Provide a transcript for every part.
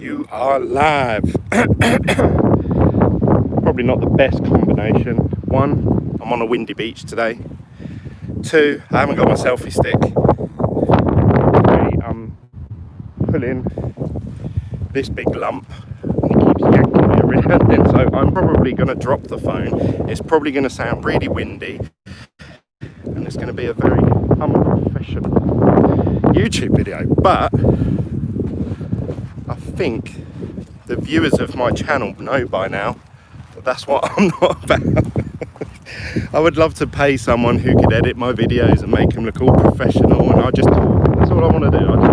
You are live. Probably not the best combination. One, I'm on a windy beach today. Two, I haven't got my selfie stick. Three, I'm pulling this big lump and it keeps yanking me every now and then, so I'm probably going to drop the phone. It's probably going to sound really windy and it's going to be a very unprofessional YouTube video, but I think the viewers of my channel know by now that that's what I'm not about. I would love to pay someone who could edit my videos and make them look all professional, and I just talk. That's all I want to do. I just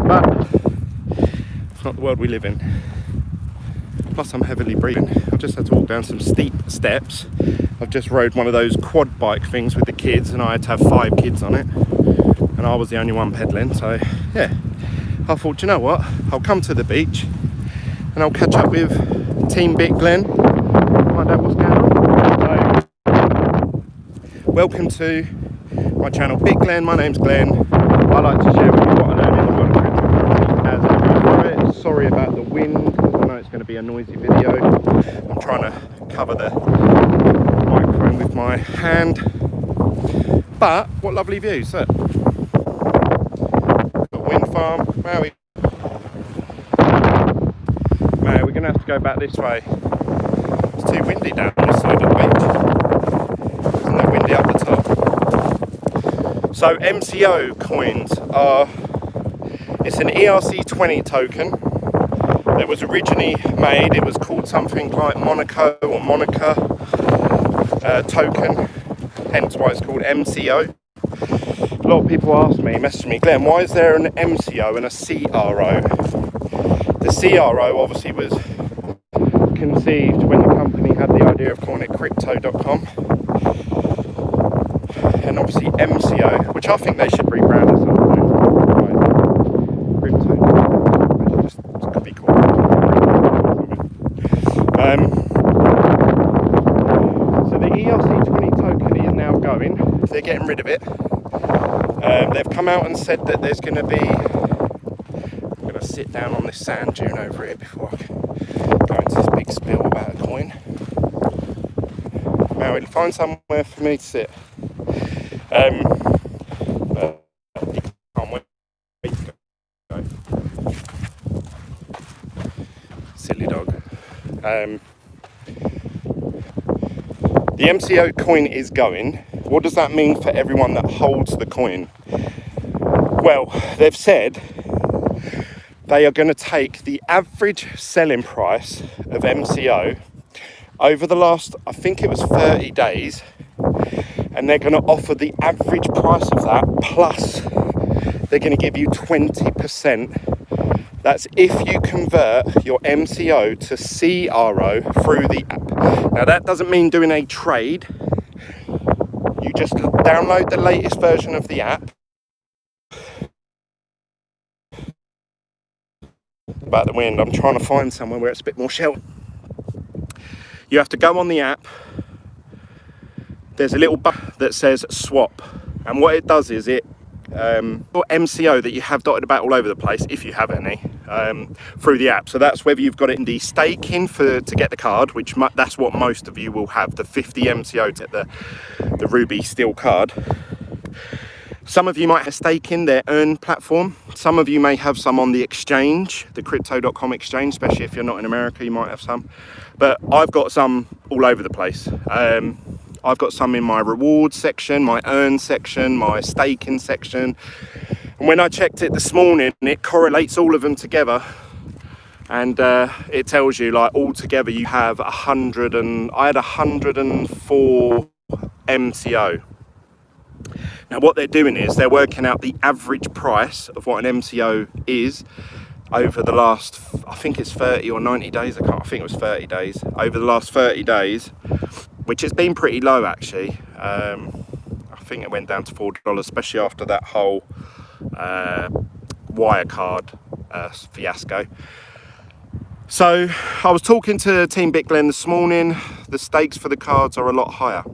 but it's not the world we live in. Plus I'm heavily breathing. I've just had to walk down some steep steps. I've just rode one of those quad bike things with the kids, and I had to have 5 kids on it, and I was the only one pedaling, so yeah. I thought, you know what, I'll come to the beach and I'll catch up with Team Bit Glenn, find out what's going on. So, welcome to my channel, Bit Glenn. My name's Glenn. I like to share with you what I learned in the world of cryptocurrency as I go through it. Sorry about the wind, because I know it's going to be a noisy video. I'm trying to cover the microphone with my hand. But, what lovely views, look. Wind farm. Maui, we're going to have to go back this way. It's too windy down this side of the beach. Isn't that windy up the top? So MCO coins are, it's an ERC20 token that was originally made. It was called something like Monaco or Monica token, hence why it's called MCO. A lot of people ask me, message me, Glenn, why is there an MCO and a CRO? The CRO obviously was conceived when the company had the idea of calling it crypto.com. And obviously MCO, which I think they should rebrand at some point. Right. Crypto. Just could be called. So the ERC20 token is now going. They're getting rid of it. They've come out and said that there's going to be, I'm going to sit down on this sand dune over here before I go into this big spiel about a coin. Now, we'll find somewhere for me to sit. Can't wait to go. Silly dog. The MCO coin is going. What does that mean for everyone that holds the coin? Well, they've said they are going to take the average selling price of MCO over the last, I think it was 30 days, and they're going to offer the average price of that, plus they're going to give you 20%. That's if you convert your MCO to CRO through the app. Now that doesn't mean doing a trade. You just download the latest version of the app. About the wind, I'm trying to find somewhere where it's a bit more sheltered. You have to go on the app. There's a little button that says swap, and what it does is it or MCO that you have dotted about all over the place, if you have any, through the app. So that's whether you've got it in the staking to get the card, which that's what most of you will have, the 50 MCO to get the Ruby Steel card. Some of you might have staking their earn platform. Some of you may have some on the exchange, the crypto.com exchange, especially if you're not in America, you might have some. But I've got some all over the place. I've got some in my rewards section, my earn section, my staking section. And when I checked it this morning, it correlates all of them together. And it tells you, like, all together you have I had 104 MCO. Now what they're doing is they're working out the average price of what an MCO is over the last, I think it's 30 or 90 days, I think it was 30 days, over the last 30 days, which has been pretty low actually. I think it went down to $4, especially after that whole Wirecard fiasco. So I was talking to Team Bit Glenn this morning. The stakes for the cards are a lot higher.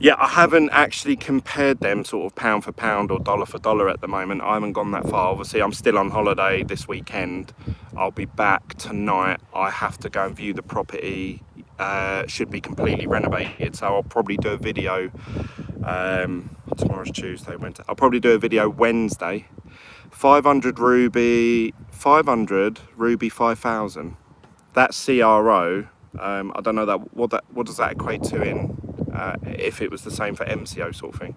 Yeah, I haven't actually compared them sort of pound for pound or dollar for dollar at the moment. I haven't gone that far. Obviously, I'm still on holiday this weekend. I'll be back tonight. I have to go and view the property. Should be completely renovated, so I'll probably do a video. Tomorrow's Tuesday, Wednesday. I'll probably do a video Wednesday. 500 Ruby, 500 Ruby 5000. That's CRO. I don't know what does that equate to in if it was the same for MCO sort of thing.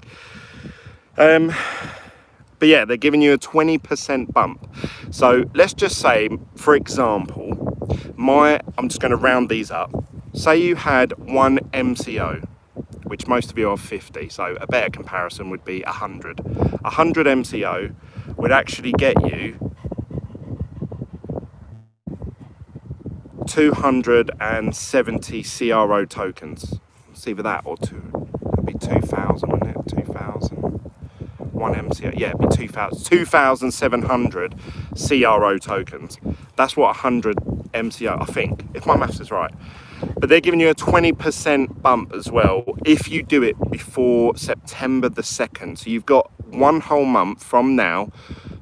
But yeah, they're giving you a 20% bump. So let's just say, for example, I'm just going to round these up. Say you had one MCO, which most of you are 50. So a better comparison would be 100. 100 MCO would actually get you 270 CRO tokens. It's either that or it'd be 2,000, wouldn't it? 2,000. One MCO, yeah, it'd be 2,000. 2,700 CRO tokens. That's what 100 MCO, I think, if my maths is right. But they're giving you a 20% bump as well if you do it before September the 2nd. So you've got one whole month from now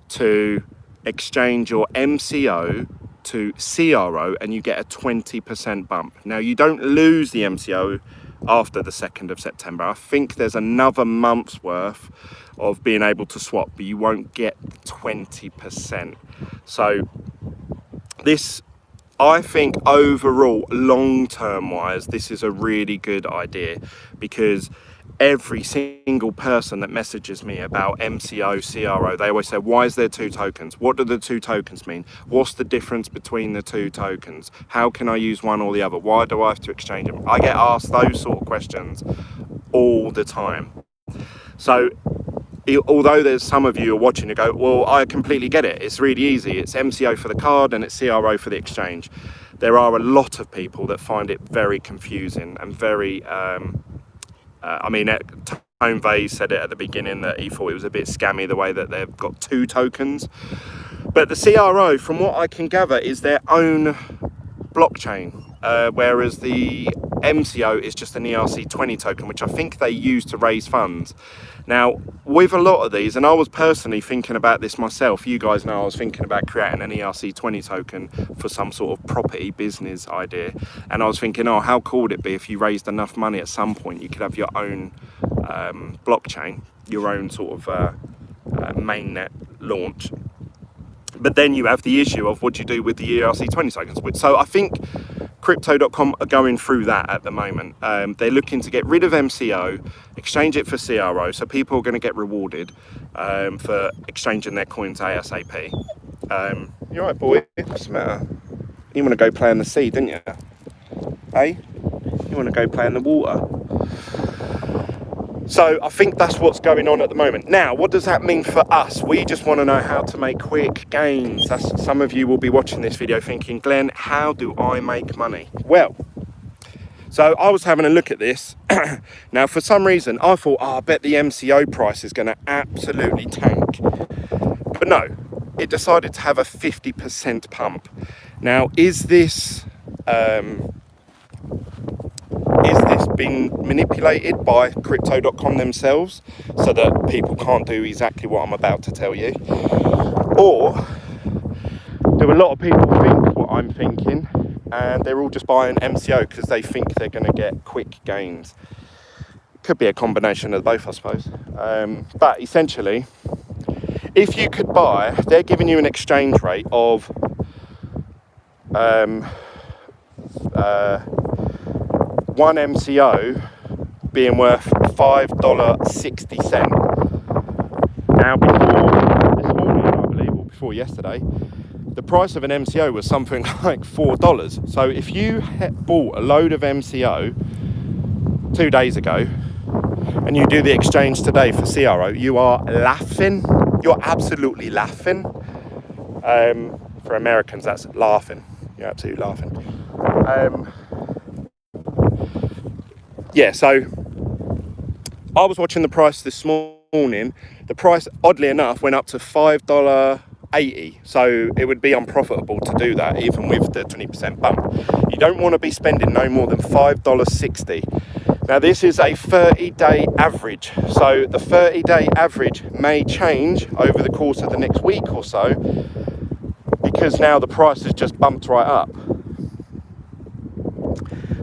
to exchange your MCO to CRO, and you get a 20% bump. Now, you don't lose the MCO after the 2nd of September. I think there's another month's worth of being able to swap, but you won't get 20%. So this, I think overall, long-term wise, this is a really good idea, because every single person that messages me about MCO, CRO, they always say, why is there two tokens? What do the two tokens mean? What's the difference between the two tokens? How can I use one or the other? Why do I have to exchange them? I get asked those sort of questions all the time. So although there's some of you who are watching and go, well, I completely get it. It's really easy. It's MCO for the card and it's CRO for the exchange. There are a lot of people that find it very confusing and very... coinbase said it at the beginning that he thought it was a bit scammy the way that they've got two tokens. But the CRO, from what I can gather, is their own blockchain, whereas the MCO is just an ERC20 token, which I think they use to raise funds. Now, with a lot of these, and I was personally thinking about this myself, you guys know I was thinking about creating an ERC20 token for some sort of property business idea. And I was thinking, oh, how cool would it be if you raised enough money at some point, you could have your own blockchain, your own sort of mainnet launch. But then you have the issue of what do you do with the ERC20 tokens. So I think Crypto.com are going through that at the moment. They're looking to get rid of MCO, exchange it for CRO, so people are going to get rewarded for exchanging their coins ASAP. You alright, boy? What's the matter? You want to go play in the sea, didn't you? Hey? You want to go play in the water? So I think that's what's going on at the moment. Now, what does that mean for us? We just want to know how to make quick gains. Some of you will be watching this video thinking, Glenn, how do I make money? Well, so I was having a look at this. Now, for some reason, I thought, I bet the MCO price is going to absolutely tank. But no, it decided to have a 50% pump. Now, is this being manipulated by Crypto.com themselves so that people can't do exactly what I'm about to tell you? Or do a lot of people think what I'm thinking and they're all just buying MCO because they think they're going to get quick gains? Could be a combination of both, I suppose. But essentially, if you could buy, they're giving you an exchange rate of one MCO being worth $5.60. Now, before this morning, I believe, or before yesterday, the price of an MCO was something like $4. So if you bought a load of MCO 2 days ago and you do the exchange today for CRO, you are laughing. You're absolutely laughing. For Americans, that's laughing. You're absolutely laughing. Yeah, so I was watching the price this morning. The price, oddly enough, went up to $5.80. So it would be unprofitable to do that, even with the 20% bump. You don't want to be spending no more than $5.60. Now this is a 30-day average, so the 30-day average may change over the course of the next week or so, because now the price has just bumped right up.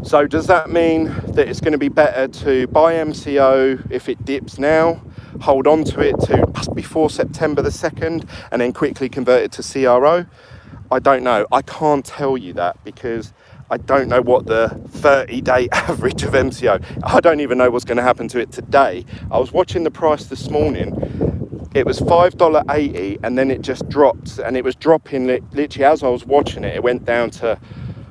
So does that mean that it's going to be better to buy MCO if it dips now, hold on to it to just before September the 2nd, and then quickly convert it to CRO? I don't know. I can't tell you that because I don't know what the 30-day average of MCO. I don't even know what's going to happen to it today. I was watching the price this morning. It was $5.80 and then it just dropped, and it was dropping literally as I was watching it. It went down to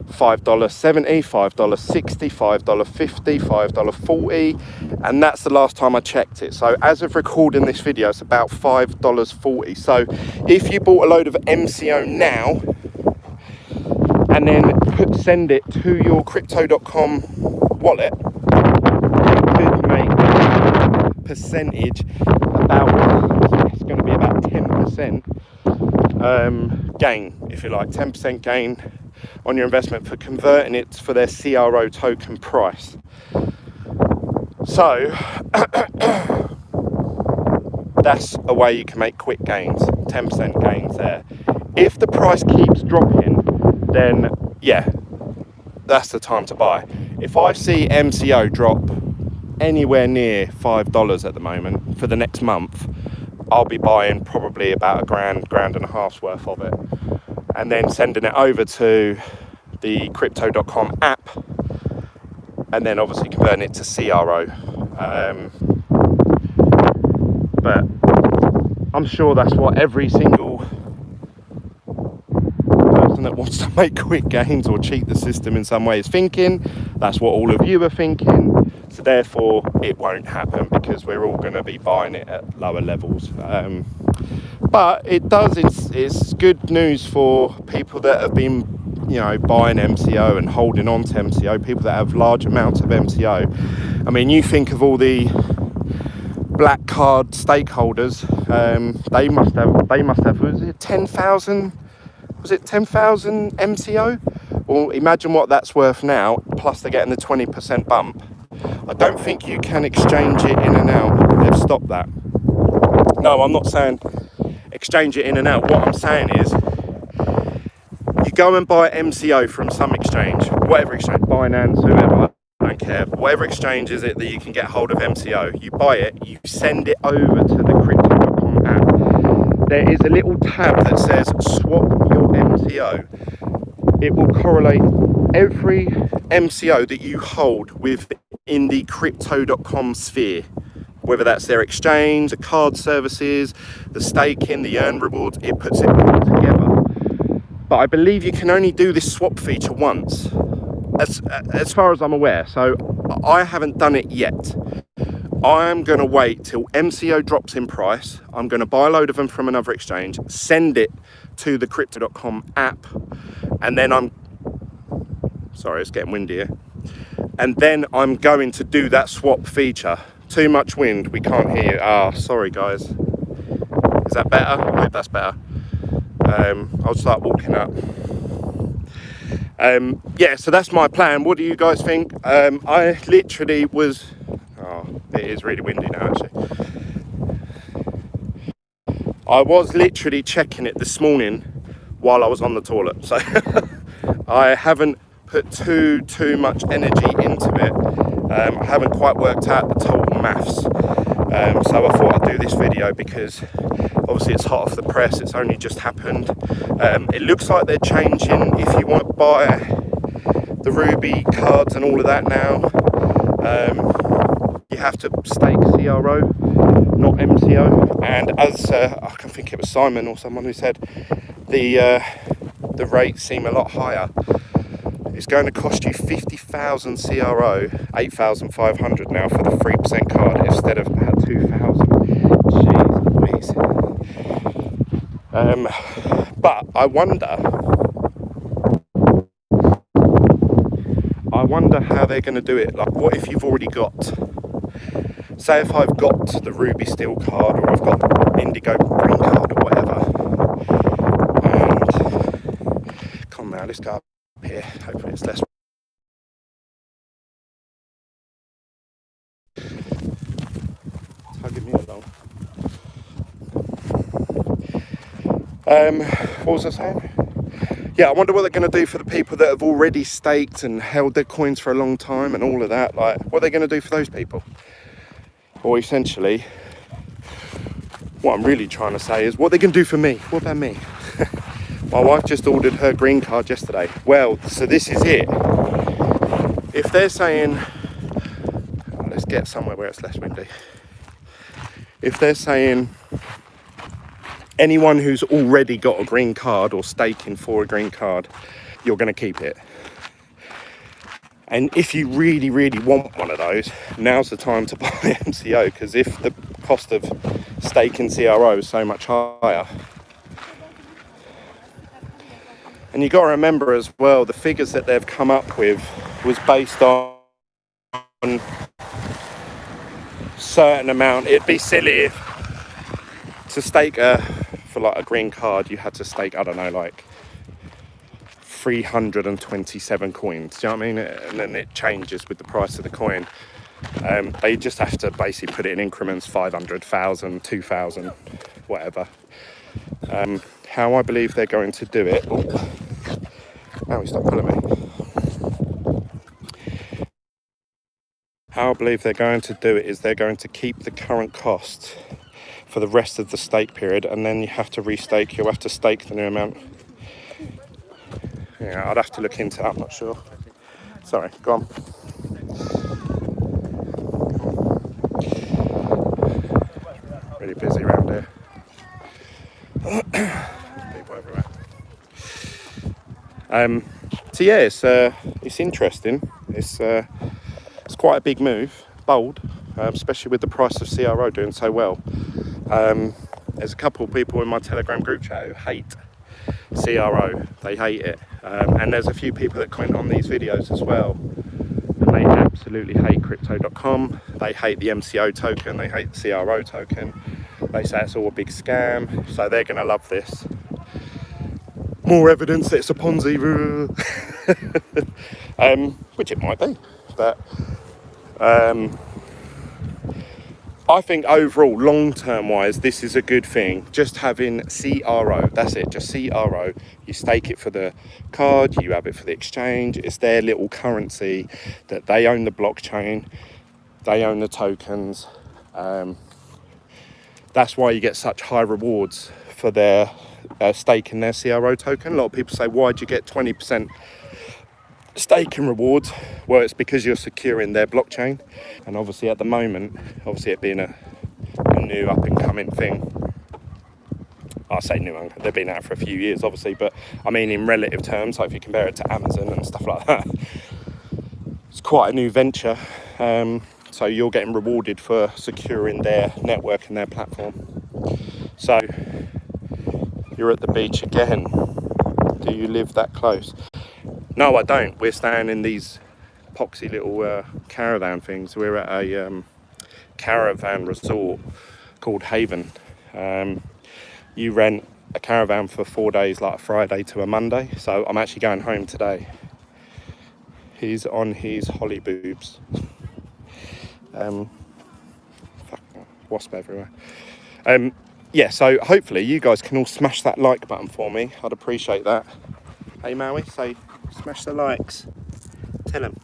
$5.70, $5.60, $5.50, $5.40, and that's the last time I checked it. So as of recording this video, it's about $5.40. So if you bought a load of MCO now and then send it to your crypto.com wallet, it could make percentage about, it's going to be about 10% gain, if you like, 10% gain on your investment for converting it for their CRO token price. So that's a way you can make quick gains, 10% gains there. If the price keeps dropping, then yeah, that's the time to buy. If I see MCO drop anywhere near $5 at the moment for the next month, I'll be buying probably about a grand and a half's worth of it, and then sending it over to the crypto.com app, and then obviously converting it to CRO. But I'm sure that's what every single person that wants to make quick gains or cheat the system in some way is thinking. That's what all of you are thinking. So therefore it won't happen, because we're all going to be buying it at lower levels. But it does, it's good news for people that have been, you know, buying MCO and holding on to MCO, people that have large amounts of MCO. I mean, you think of all the black card stakeholders, they must have, was it 10,000 MCO? Well, imagine what that's worth now, plus they're getting the 20% bump. I don't think you can exchange it in and out. They've stopped that. No, I'm not saying exchange it in and out. What I'm saying is, you go and buy MCO from some exchange, whatever exchange, Binance, whoever, I don't care, whatever exchange is it that you can get hold of MCO, you buy it, you send it over to the crypto.com app. There is a little tab that says swap your MCO. It will correlate every MCO that you hold within the crypto.com sphere, whether that's their exchange, the card services, the staking, the earn rewards. It puts it all together. But I believe you can only do this swap feature once, as far as I'm aware. So I haven't done it yet. I'm going to wait till MCO drops in price. I'm going to buy a load of them from another exchange, send it to the crypto.com app, and then sorry, it's getting windy here. And then I'm going to do that swap feature. Too much wind, we can't hear you. Ah, sorry guys. Is that better? I hope that's better. I'll start walking up. Yeah, so that's my plan. What do you guys think? I literally was, it is really windy now actually. I was literally checking it this morning while I was on the toilet, so I haven't put too much energy into it. I haven't quite worked out the total maths, so I thought I'd do this video because obviously it's hot off the press. It's only just happened. It looks like they're changing if you want to buy the Ruby cards and all of that now. You have to stake CRO, not MCO, and as I can think it was Simon or someone who said the rates seem a lot higher. It's going to cost you 50,000 CRO, 8,500 now for the 3% card instead of about 2,000. Jeez Louise. But I wonder how they're going to do it. Like, what if you've already got, say if I've got the Ruby Steel card, or I've got Indigo Green card or whatever, and come on now, let's go up here, hopefully it's less long. What was I saying? Yeah, I wonder what they're going to do for the people that have already staked and held their coins for a long time and all of that. Like, what are they going to do for those people? Or essentially, what I'm really trying to say is, what are they going to do for me? What about me? My wife just ordered her green card yesterday. Well, so this is it. If they're saying, let's get somewhere where it's less windy. If they're saying anyone who's already got a green card or staking for a green card, you're going to keep it. And if you really, really want one of those, now's the time to buy MCO, because if the cost of staking CRO is so much higher. And you've got to remember as well, the figures that they've come up with was based on certain amount. It'd be silly if to stake for like a green card, you had to stake, I don't know, like 327 coins. Do you know what I mean? And then it changes with the price of the coin. They just have to basically put it in increments, 500,000, 2,000, whatever. How I believe they're going to do it. Now he stopped pulling me. How I believe they're going to do it is they're going to keep the current cost for the rest of the stake period, and then you have to restake. You'll have to stake the new amount. Yeah, I'd have to look into that, I'm not sure. Sorry, go on. Really busy around here. People everywhere. So yeah, it's interesting. It's quite a big move, bold, especially with the price of CRO doing so well. There's a couple of people in my Telegram group chat who hate CRO. They hate it. And there's a few people that comment on these videos as well. And they absolutely hate crypto.com. They hate the MCO token. They hate the CRO token. They say it's all a big scam. So they're going to love this. More evidence that it's a Ponzi. Which it might be. But I think overall, long-term wise, this is a good thing. Just having CRO, that's it, just CRO. You stake it for the card, you have it for the exchange. It's their little currency that they own the blockchain, they own the tokens. That's why you get such high rewards for their staking their CRO token. A lot of people say, why do you get 20% staking rewards? Well, it's because you're securing their blockchain, and obviously at the moment, obviously it being a new up and coming thing, I say new, they've been out for a few years obviously, but I mean in relative terms, so if you compare it to Amazon and stuff like that, it's quite a new venture. So you're getting rewarded for securing their network and their platform. So you're at the beach again. Do you live that close? No, I don't. We're staying in these poxy little caravan things. We're at a caravan resort called Haven. You rent a caravan for 4 days, like a Friday to a Monday. So I'm actually going home today. He's on his holly boobs. Wasp everywhere. Yeah, so hopefully you guys can all smash that like button for me. I'd appreciate that. Hey Maui, say smash the likes. Tell him.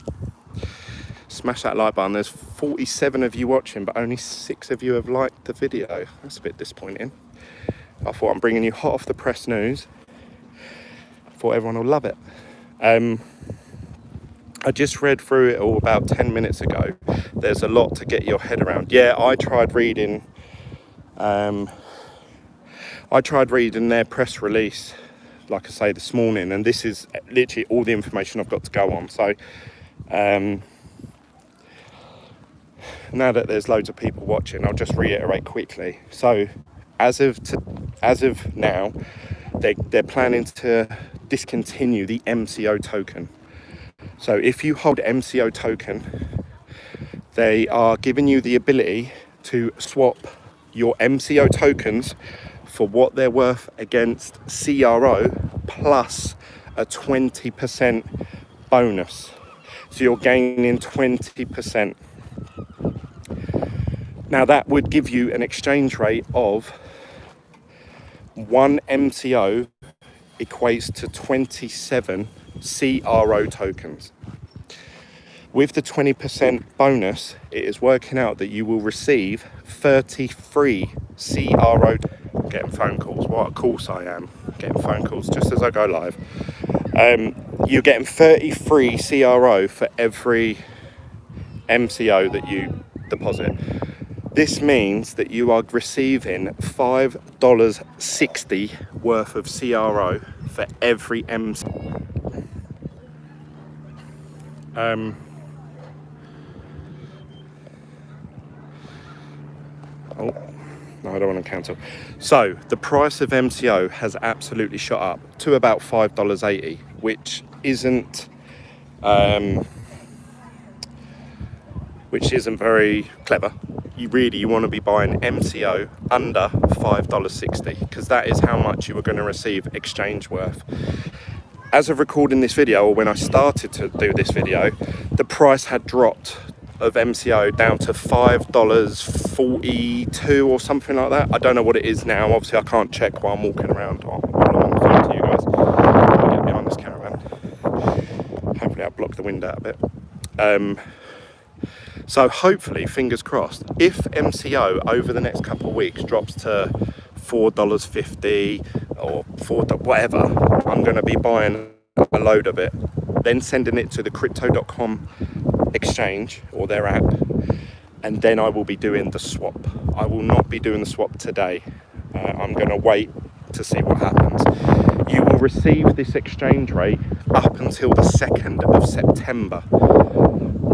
Smash that like button. There's 47 of you watching, but only 6 of you have liked the video. That's a bit disappointing. I thought I'm bringing you hot off the press news. I thought everyone will love it. I just read through it all about 10 minutes ago. There's a lot to get your head around. Yeah, I tried reading their press release, like I say, this morning, and this is literally all the information I've got to go on. So now that there's loads of people watching, I'll just reiterate quickly. So as of now, they're planning to discontinue the MCO token. So if you hold MCO token, they are giving you the ability to swap your MCO tokens for what they're worth against CRO plus a 20% bonus. So you're gaining 20%. Now that would give you an exchange rate of 1 MCO equates to 27 CRO tokens. With the 20% bonus, it is working out that you will receive 33 CRO. I'm getting phone calls. What a course I am. Getting phone calls just as I go live. You're getting 33 CRO for every MCO that you deposit. This means that you are receiving $5.60 worth of CRO for every MCO. Oh, no, I don't want to cancel. So the price of MCO has absolutely shot up to about $5.80, which isn't very clever. You want to be buying MCO under $5.60 because that is how much you are going to receive exchange worth. As of recording this video, or when I started to do this video, the price had dropped of MCO down to $5.42 or something like that. I don't know what it is now. Obviously, I can't check while I'm walking around while I'm on the phone to you guys. I'll get behind this caravan. Hopefully, I'll block the wind out a bit. So hopefully, fingers crossed, if MCO over the next couple of weeks drops to $4.50 or whatever, I'm going to be buying a load of it, then sending it to the crypto.com exchange or their app, and then I will be doing the swap. I will not be doing the swap today. I'm going to wait to see what happens. You will receive this exchange rate up until the 2nd of September.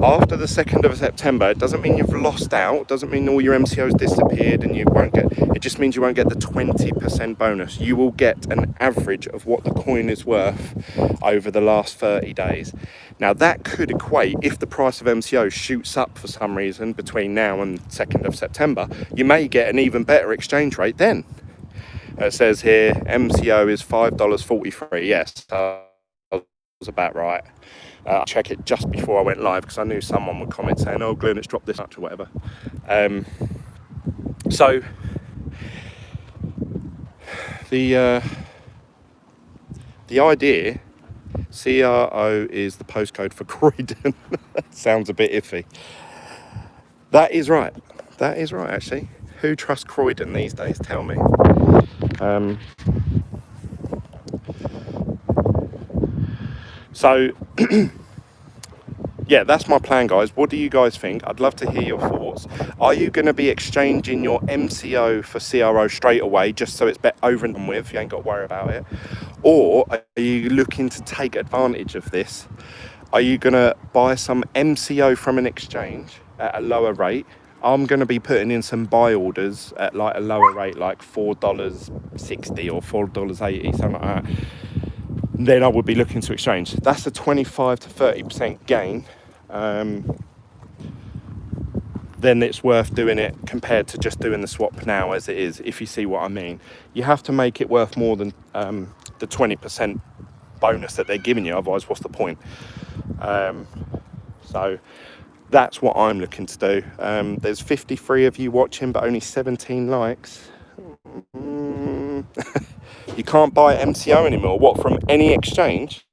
After the 2nd of September, it doesn't mean you've lost out, doesn't mean all your MCO's disappeared and you won't get, it just means you won't get the 20% bonus. You will get an average of what the coin is worth over the last 30 days. Now that could equate, if the price of MCO shoots up for some reason between now and 2nd of September, you may get an even better exchange rate then. It says here, MCO is $5.43. Yes, I was about right. I checked it just before I went live because I knew someone would comment saying, oh Glenn, it's dropped this much or whatever. So the idea, CRO is the postcode for Croydon. Sounds a bit iffy. That is right. That is right, actually. Who trusts Croydon these days? Tell me. So, yeah, that's my plan, guys. What do you guys think? I'd love to hear your thoughts. Are you going to be exchanging your MCO for CRO straight away, just so it's over and done with, you ain't got to worry about it? Or are you looking to take advantage of this? Are you going to buy some MCO from an exchange at a lower rate? I'm going to be putting in some buy orders at like a lower rate, like $4.60 or $4.80, something like that. Then I would be looking to exchange. That's a 25 to 30% gain. Then it's worth doing it compared to just doing the swap now as it is, if you see what I mean. You have to make it worth more than the 20% bonus that they're giving you, otherwise what's the point? So that's what I'm looking to do. There's 53 of you watching, but only 17 likes. You can't buy MCO anymore. What, from any exchange?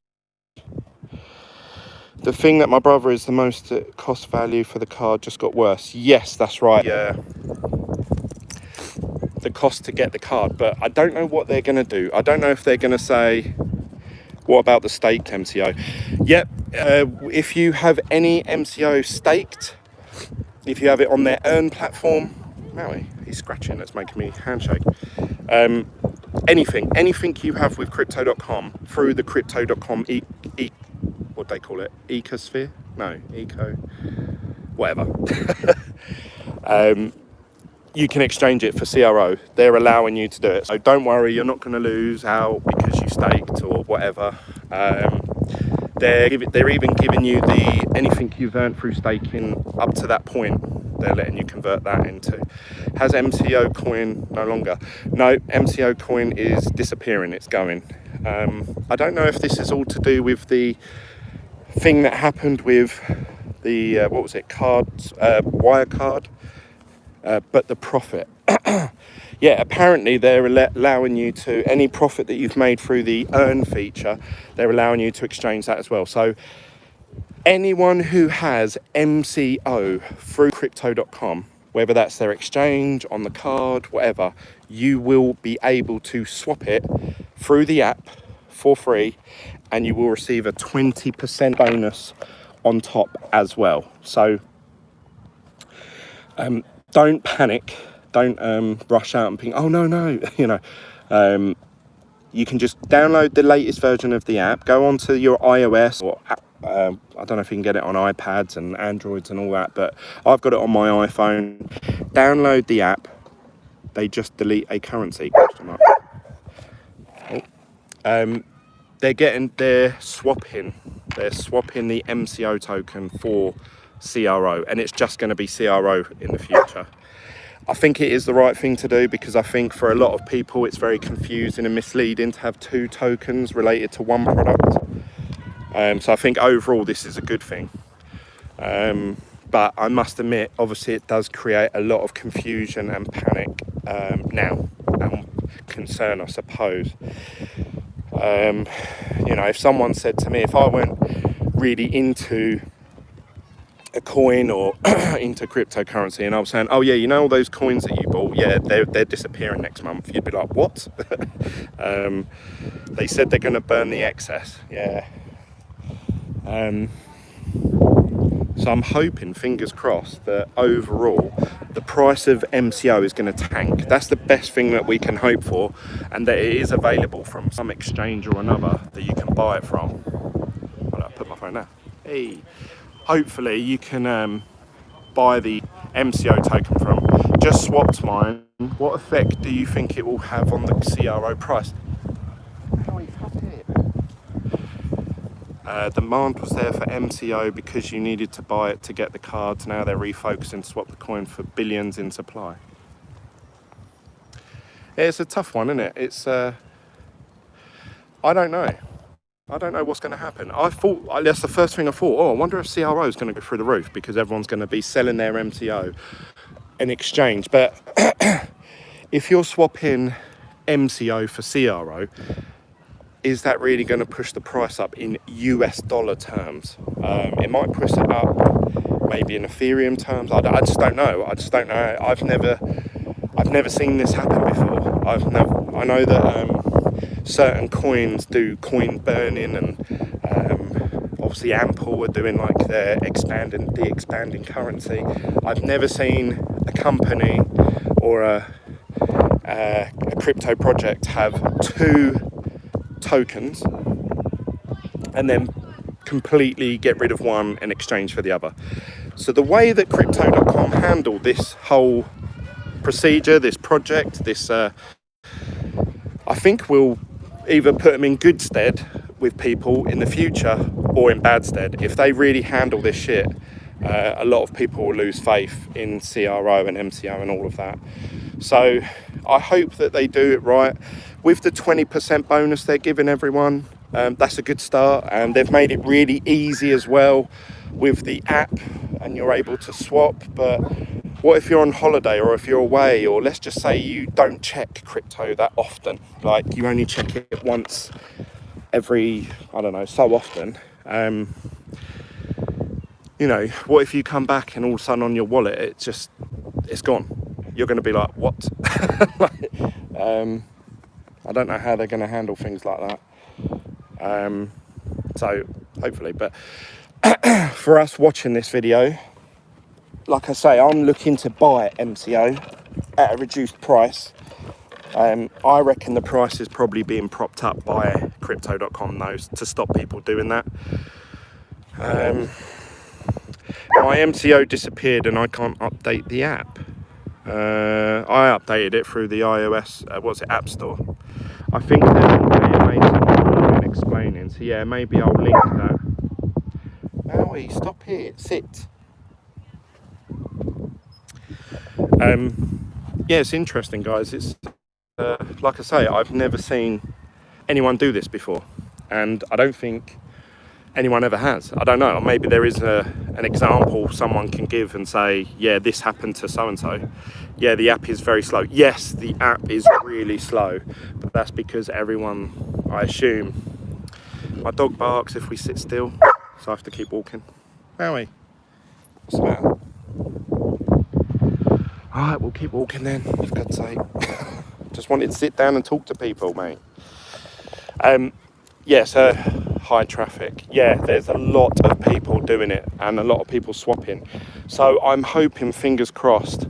The thing that my brother is the most cost value for the card just got worse. Yes, that's right. The cost to get the card, but I don't know what they're going to do. I don't know if they're going to say, what about the staked MCO? Yep, if you have any MCO staked, if you have it on their earn platform, Maui, he's scratching, that's making me handshake. Anything you have with crypto.com through the crypto.com what do they call it? Ecosphere? No, whatever. You can exchange it for CRO. They're allowing you to do it. So don't worry, you're not going to lose out because you staked or whatever. They're even giving you anything you've earned through staking up to that point. They're letting you convert that into. Has MCO coin no longer? No, MCO coin is disappearing. It's going. I don't know if this is all to do with the thing that happened with the what was it? Wirecard. but the profit. Yeah, apparently they're allowing you to, any profit that you've made through the earn feature, they're allowing you to exchange that as well. So anyone who has MCO through crypto.com, whether that's their exchange, on the card, whatever, you will be able to swap it through the app for free, and you will receive a 20% bonus on top as well. So don't panic, don't rush out and think, oh no, you know. You can just download the latest version of the app, go onto your iOS or I don't know if you can get it on iPads and Androids and all that, but I've got it on my iPhone. Download the app. They just delete a currency. They're swapping the MCO token for CRO, and it's just going to be CRO in the future. I think it is the right thing to do, because I think for a lot of people it's very confusing and misleading to have two tokens related to one product. So I think overall this is a good thing. But I must admit, obviously it does create a lot of confusion and panic now, and concern, I suppose. You know, if someone said to me, if I went really into a coin or into cryptocurrency and I was saying, oh yeah, you know all those coins that you bought, yeah, they're disappearing next month, you'd be like, what? They said they're going to burn the excess. Yeah. So I'm hoping, fingers crossed, that overall the price of MCO is going to tank. That's the best thing that we can hope for, and that it is available from some exchange or another that you can buy it from. I'll put my phone there. Hey. Hopefully you can buy the MCO token from. Just swapped mine. What effect do you think it will have on the CRO price? How he fucked it. Demand was there for MCO because you needed to buy it to get the cards. Now they're refocusing to swap the coin for billions in supply. It's a tough one, isn't it? It's I don't know. I don't know what's going to happen. That's the first thing I thought. Oh, I wonder if CRO is going to go through the roof, because everyone's going to be selling their MCO in exchange. But if you're swapping MCO for CRO, is that really going to push the price up in US dollar terms? It might push it up maybe in Ethereum terms. I just don't know. I've never seen this happen before. I know that certain coins do coin burning, and obviously Ample are doing like their expanding currency. I've never seen a company or a crypto project have two tokens and then completely get rid of one in exchange for the other. So the way that crypto.com handled this whole procedure, this project, I think will either put them in good stead with people in the future or in bad stead. If they really handle this shit, a lot of people will lose faith in CRO and MCO and all of that. So I hope that they do it right. With the 20% bonus they're giving everyone, that's a good start, and they've made it really easy as well with the app, and you're able to swap. But what if you're on holiday, or if you're away, or let's just say you don't check crypto that often, like you only check it once every, I don't know, so often. You know, what if you come back and all of a sudden on your wallet it's gone? You're going to be like, what? I don't know how they're going to handle things like that. So hopefully, but for us watching this video, like I say, I'm looking to buy MCO at a reduced price. I reckon the price is probably being propped up by crypto.com though, to stop people doing that. My MCO disappeared and I can't update the app. I updated it through the iOS, App Store. I think they made some explaining, so yeah, maybe I'll link that. Maui, stop here, sit. Yeah, it's interesting, guys. It's like I say, I've never seen anyone do this before, and I don't think anyone ever has. I don't know. Maybe there is an example someone can give and say, yeah, this happened to so-and-so. Yeah, the app is very slow. Yes, the app is really slow, but that's because everyone, I assume, my dog barks if we sit still, so I have to keep walking. Howie, what's the matter? All right, we'll keep walking then, for God's sake. Just wanted to sit down and talk to people, mate. Yeah, so high traffic. Yeah, there's a lot of people doing it and a lot of people swapping. So I'm hoping, fingers crossed,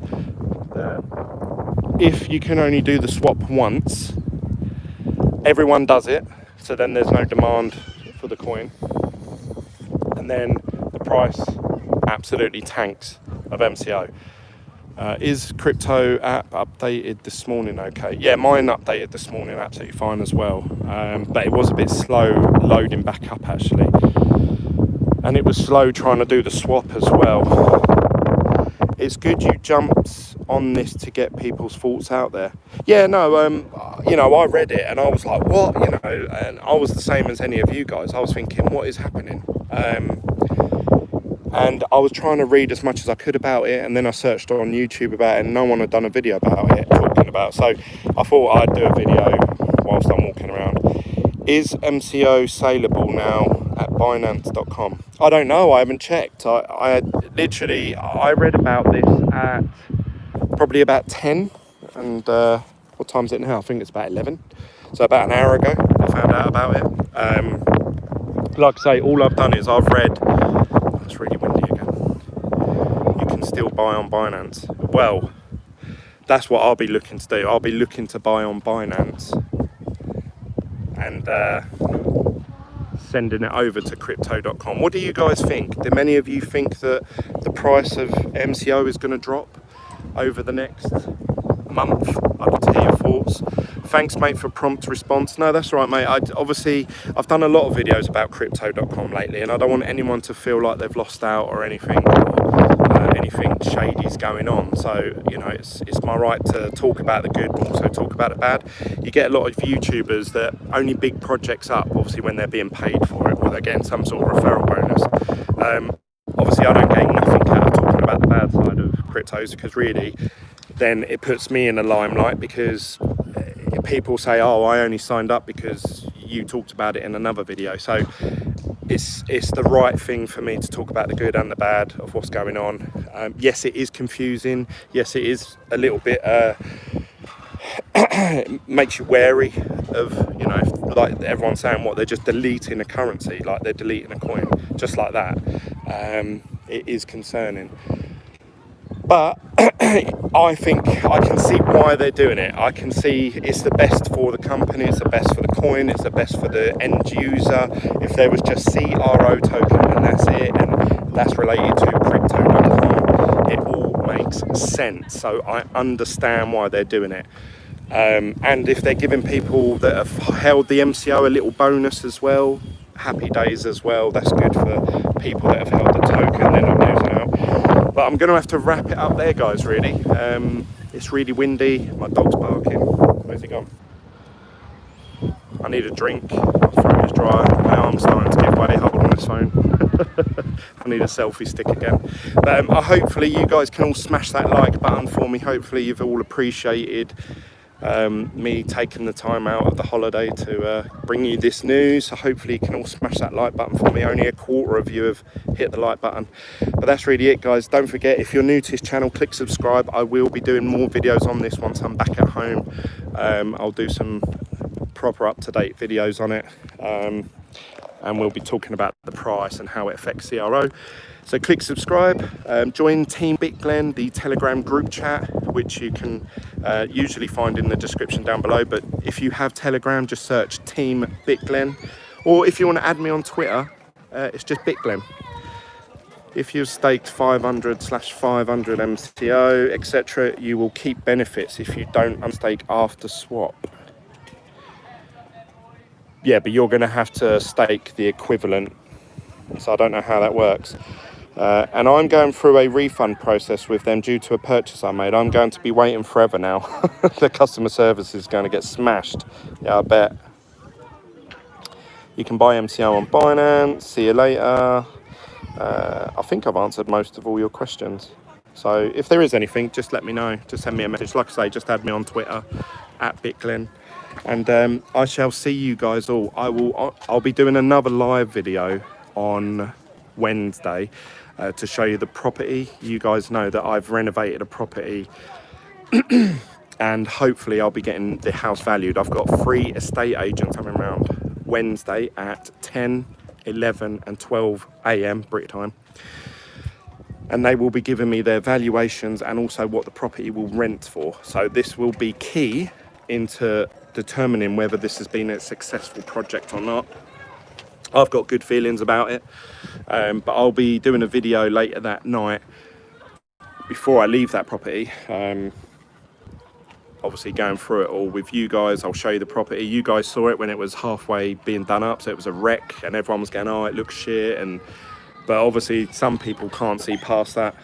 that if you can only do the swap once, everyone does it. So then there's no demand for the coin. And then the price absolutely tanks of MCO. Is crypto app updated this morning? Okay, yeah, mine updated this morning absolutely fine as well, but it was a bit slow loading back up actually, and it was slow trying to do the swap as well. It's good you jumped on this to get people's thoughts out there. Yeah, no, you know, I read it and I was like, what, you know, and I was the same as any of you guys. I was thinking, what is happening? And I was trying to read as much as I could about it, and then I searched on YouTube about it, and no one had done a video about it, talking about. So I thought I'd do a video whilst I'm walking around. Is MCO saleable now at Binance.com? I don't know. I haven't checked. I read about this at probably about 10, and what time is it now? I think it's about 11. So about an hour ago, I found out about it. Like I say, all I've done is I've read. It's really windy again. You can still buy on Binance. Well, that's what I'll be looking to do. I'll be looking to buy on Binance and sending it over to crypto.com. What do you guys think? Do many of you think that the price of MCO is going to drop over the next month? I'd love to hear your thoughts. Thanks, mate, for prompt response. No, that's right, mate. I've done a lot of videos about crypto.com lately, and I don't want anyone to feel like they've lost out or anything, or anything shady's going on. So, you know, it's my right to talk about the good, but also talk about the bad. You get a lot of YouTubers that only big projects up, obviously, when they're being paid for it, or they're getting some sort of referral bonus. Obviously, I don't gain nothing out of talking about the bad side of cryptos, because really, then it puts me in the limelight, because people say, oh, I only signed up because you talked about it in another video. So it's the right thing for me to talk about the good and the bad of what's going on. Yes, it is confusing. Yes, it is a little bit it makes you wary of, you know, like everyone's saying, what, they're just deleting a currency, like they're deleting a coin just like that. It is concerning. But I think I can see why they're doing it. I can see it's the best for the company, it's the best for the coin, it's the best for the end user. If there was just CRO token and that's it, and that's related to crypto.com, it all makes sense. So I understand why they're doing it. And if they're giving people that have held the MCO a little bonus as well, happy days as well. That's good for people that have held the token, they're not losing out. But I'm going to have to wrap it up there, guys, really. It's really windy. My dog's barking. Where's he gone? I need a drink. My throat is dry. My arm's starting to give way holding this phone. I need a selfie stick again. But hopefully you guys can all smash that like button for me. Hopefully you've all appreciated me taking the time out of the holiday to bring you this news. So hopefully you can all smash that like button for me. Only a quarter of you have hit the like button, but that's really it, guys. Don't forget, if you're new to this channel, click subscribe. I will be doing more videos on this once I'm back at home. I'll do some proper up-to-date videos on it, and we'll be talking about the price and how it affects CRO. So click subscribe, join Team BitGlen, the Telegram group chat, which you can usually find in the description down below. But if you have Telegram, just search Team BitGlen. Or if you want to add me on Twitter, it's just BitGlen. If you've staked 500/500 MCO, etc., you will keep benefits if you don't unstake after swap. Yeah, but you're going to have to stake the equivalent. So I don't know how that works. And I'm going through a refund process with them due to a purchase I made. I'm going to be waiting forever now. The customer service is going to get smashed. Yeah, I bet. You can buy MCO on Binance. See you later. I think I've answered most of all your questions. So if there is anything, just let me know. Just send me a message. Like I say, just add me on Twitter @BitGlen. And I shall see you guys all. I'll be doing another live video on Wednesday to show you the property. You guys know that I've renovated a property and hopefully I'll be getting the house valued. I've got 3 estate agents coming around Wednesday at 10, 11 and 12 a.m. Brit time. And they will be giving me their valuations and also what the property will rent for. So this will be key into determining whether this has been a successful project or not. I've got good feelings about it, but I'll be doing a video later that night before I leave that property. Obviously going through it all with you guys. I'll show you the property. You guys saw it when it was halfway being done up, so it was a wreck and everyone was going, oh, it looks shit. But obviously some people can't see past that.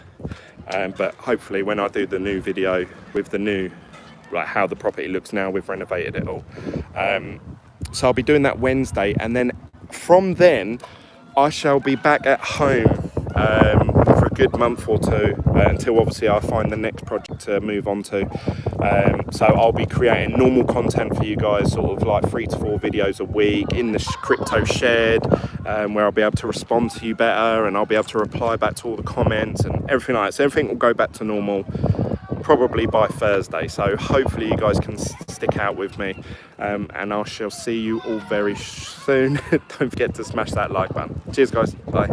But hopefully when I do the new video with the new, like how the property looks now, we've renovated it all. So I'll be doing that Wednesday, and then from then I shall be back at home for a good month or two until obviously I find the next project to move on to. So I'll be creating normal content for you guys, sort of like 3 to 4 videos a week in the crypto shed, where I'll be able to respond to you better and I'll be able to reply back to all the comments and everything like that. So everything will go back to normal probably by Thursday. So hopefully you guys can stick out with me, and I shall see you all very soon. Don't forget to smash that like button. Cheers guys, bye.